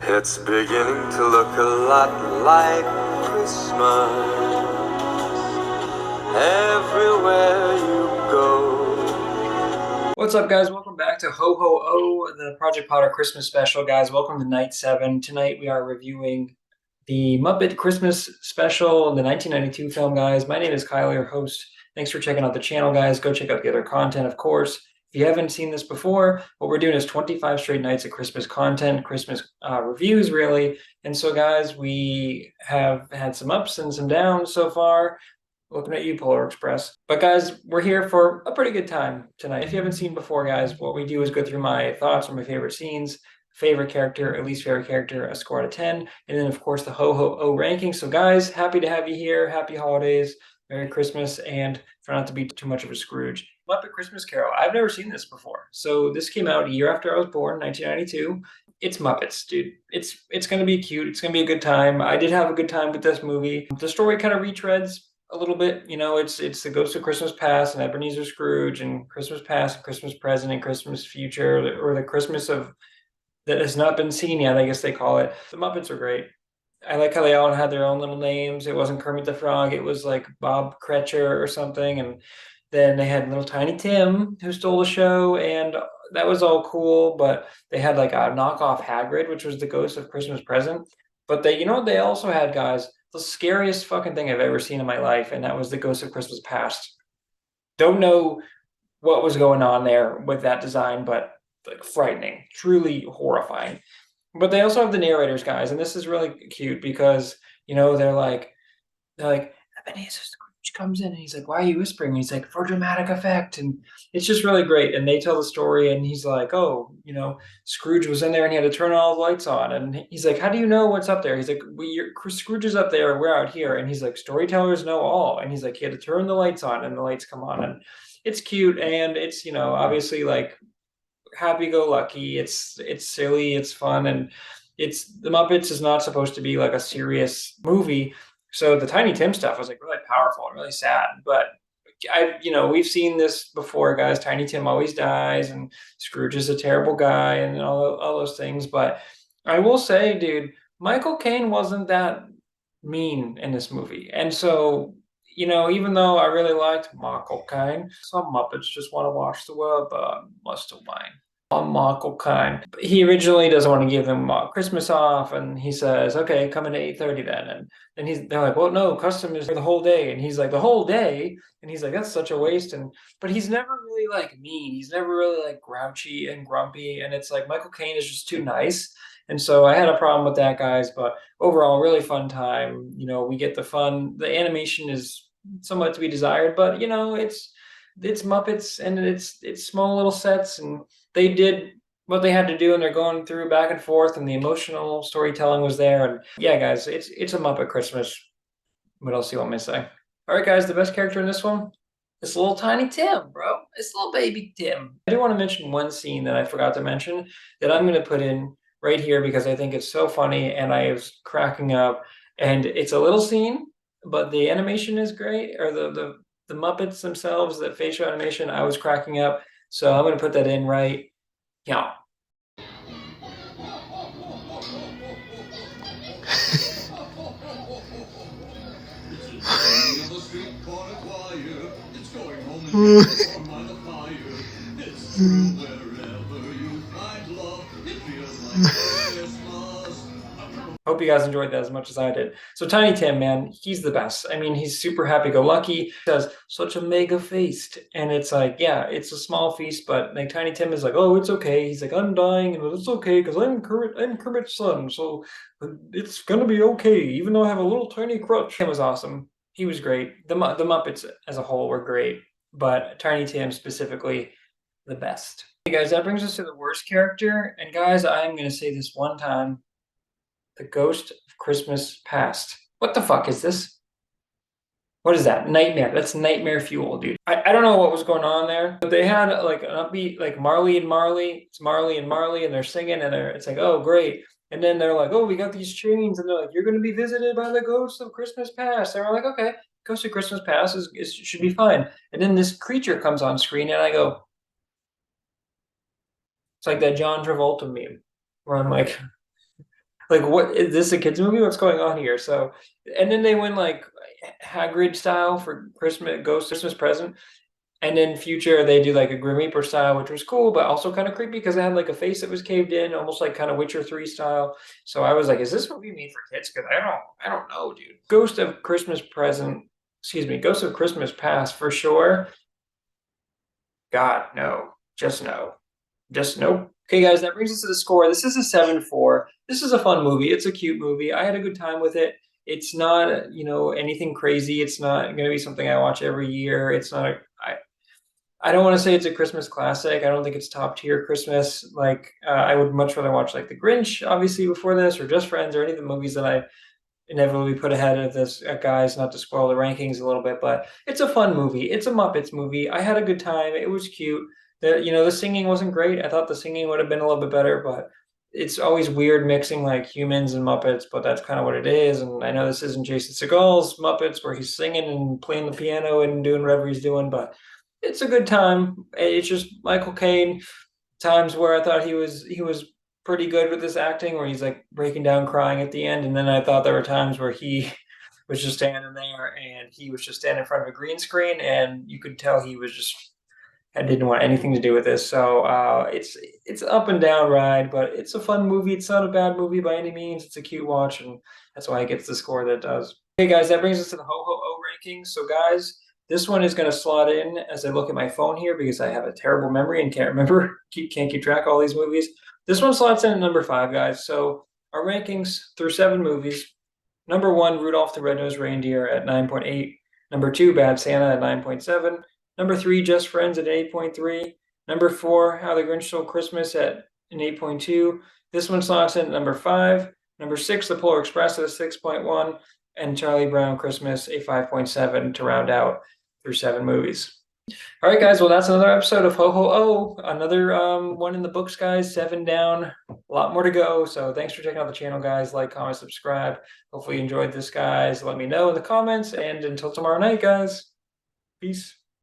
It's beginning to look a lot like Christmas everywhere you go. What's up, guys? Welcome back to Ho Ho Oh, the Project Potter Christmas special, guys. Welcome to night 7. Tonight we are reviewing the Muppet Christmas special, the 1992 film, guys. My name is Kyle, your host. Thanks for checking out the channel, guys. Go check out the other content, of course. If you haven't seen this before, what we're doing is 25 straight nights of Christmas content, Christmas reviews, really. And so, guys, we have had some ups and some downs so far. Looking at you, Polar Express. But guys, we're here for a pretty good time tonight. If you haven't seen before, guys, what we do is go through my thoughts on my favorite scenes, favorite character, at least favorite character, a score out of 10, and then of course the Ho Ho Oh ranking. So guys, happy to have you here. Happy holidays, Merry Christmas, and try not to be too much of a Scrooge. Muppet Christmas Carol. I've never seen this before. So this came out a year after I was born, 1992. It's Muppets, dude. It's gonna be cute. It's gonna be a good time. I did have a good time with this movie. The story kind of retreads a little bit. It's the Ghost of Christmas Past and Ebenezer Scrooge and Christmas Past and Christmas Present and Christmas Future, or the Christmas of that has not been seen yet, I guess they call it. The Muppets are great. I like how they all had their own little names. It wasn't Kermit the Frog, it was like Bob Cratcher or something. And then they had little Tiny Tim who stole the show, and that was all cool. But they had like a knockoff Hagrid, which was the Ghost of Christmas Present. But they also had, guys, the scariest fucking thing I've ever seen in my life, and that was the Ghost of Christmas Past. Don't know what was going on there with that design, but like frightening, truly horrifying. But they also have the narrators, guys, and this is really cute because they're like Ebenezer Scrooge comes in and he's like, "Why are you whispering?" And he's like, "For dramatic effect," and it's just really great. And they tell the story, and he's like, "Oh, Scrooge was in there and he had to turn all the lights on," and he's like, "How do you know what's up there?" He's like, Scrooge is up there, we're out here," and he's like, "Storytellers know all," and he's like, he had to turn the lights on, and the lights come on, and it's cute, and it's obviously like happy-go-lucky. It's silly, it's fun, and it's the Muppets is not supposed to be like a serious movie. So the Tiny Tim stuff was like really powerful and really sad. But we've seen this before, guys. Tiny Tim always dies, and Scrooge is a terrible guy, and all those things. But I will say, dude, Michael Caine wasn't that mean in this movie, and so even though I really liked Michael Caine, some Muppets just want to watch the world, but must have wine on Michael Caine. He originally doesn't want to give them Christmas off, and he says, "Okay, come in at 8:30 then." And they're like, "Well, no, custom is for the whole day." And he's like, "The whole day?" And he's like, "That's such a waste." But he's never really like mean. He's never really like grouchy and grumpy. And it's like Michael Caine is just too nice. And so I had a problem with that, guys. But overall, really fun time. We get the fun. The animation is somewhat to be desired, but it's Muppets, and it's small little sets, and they did what they had to do, and they're going through back and forth, and the emotional storytelling was there. And yeah, guys, it's a Muppet Christmas. What else do you want me to say? All right, guys, the best character in this one, this little tiny Tim, bro. This little baby Tim. I do want to mention one scene that I forgot to mention that I'm going to put in right here because I think it's so funny and I was cracking up. And it's a little scene, but the animation is great, or the Muppets themselves, the facial animation, I was cracking up. So I'm going to put that in right yeah. Hope you guys enjoyed that as much as I did. So Tiny Tim, man, he's the best. I mean, he's super happy-go-lucky. He has such a mega feast, and it's like, yeah, it's a small feast, but like Tiny Tim is like, "Oh, it's okay." He's like, "I'm dying, and it's okay because I'm Kermit's son, so it's gonna be okay, even though I have a little tiny crutch." Tim was awesome. He was great. The Muppets as a whole were great, but Tiny Tim specifically, the best. Hey guys, that brings us to the worst character, and guys, I'm gonna say this one time. The Ghost of Christmas Past. What the fuck is this? What is that? Nightmare. That's nightmare fuel, dude. I don't know what was going on there, but they had like an upbeat, like Marley and Marley. It's Marley and Marley, and they're singing, and it's like, "Oh, great." And then they're like, "Oh, we got these chains," and they're like, "You're going to be visited by the ghost of Christmas past." And we're like, "Okay, Ghost of Christmas Past should be fine." And then this creature comes on screen, and I go, it's like that John Travolta meme, where I'm like, Like, what is this a kids movie? What's going on here? So, and then they went like Hagrid style for Christmas, Ghost Christmas Present. And in future, they do like a Grim Reaper style, which was cool, but also kind of creepy because it had like a face that was caved in, almost like kind of Witcher 3 style. So I was like, is this movie made for kids? Because I don't know, dude. Ghost of Christmas Present, excuse me, Ghost of Christmas Past for sure. God, no, just no, just nope. Okay, guys, that brings us to the score. This is a 7-4. This is a fun movie. It's a cute movie. I had a good time with it. It's not, anything crazy. It's not going to be something I watch every year. It's not a, I don't want to say it's a Christmas classic. I don't think it's top tier Christmas. Like I would much rather watch like The Grinch, obviously, before this, or Just Friends, or any of the movies that I inevitably put ahead of this. Guys, not to spoil the rankings a little bit, but it's a fun movie. It's a Muppets movie. I had a good time. It was cute. The singing wasn't great. I thought the singing would have been a little bit better, but it's always weird mixing like humans and Muppets, but that's kind of what it is. And I know this isn't Jason Segel's Muppets where he's singing and playing the piano and doing whatever he's doing, but it's a good time. It's just Michael Caine times where I thought he was pretty good with this acting, where he's like breaking down crying at the end, and then I thought there were times where he was just standing there and he was just standing in front of a green screen, and you could tell he was just I didn't want anything to do with this. So it's up and down ride, but it's a fun movie. It's not a bad movie by any means. It's a cute watch, and that's why it gets the score that it does. Okay, guys, that brings us to the Ho Ho O rankings. So, guys, this one is going to slot in as I look at my phone here because I have a terrible memory and can't remember, can't keep track of all these movies. This one slots in at number 5, guys. So our rankings through 7 movies. Number 1, Rudolph the Red-Nosed Reindeer at 9.8. Number 2, Bad Santa at 9.7. Number 3, Just Friends at 8.3. Number 4, How the Grinch Stole Christmas at an 8.2. This one slots in at number 5. Number 6, The Polar Express at a 6.1. And Charlie Brown Christmas, a 5.7 to round out through 7 movies. All right, guys. Well, that's another episode of Ho Ho Oh. Another one in the books, guys. 7 down. A lot more to go. So thanks for checking out the channel, guys. Like, comment, subscribe. Hopefully you enjoyed this, guys. Let me know in the comments. And until tomorrow night, guys. Peace.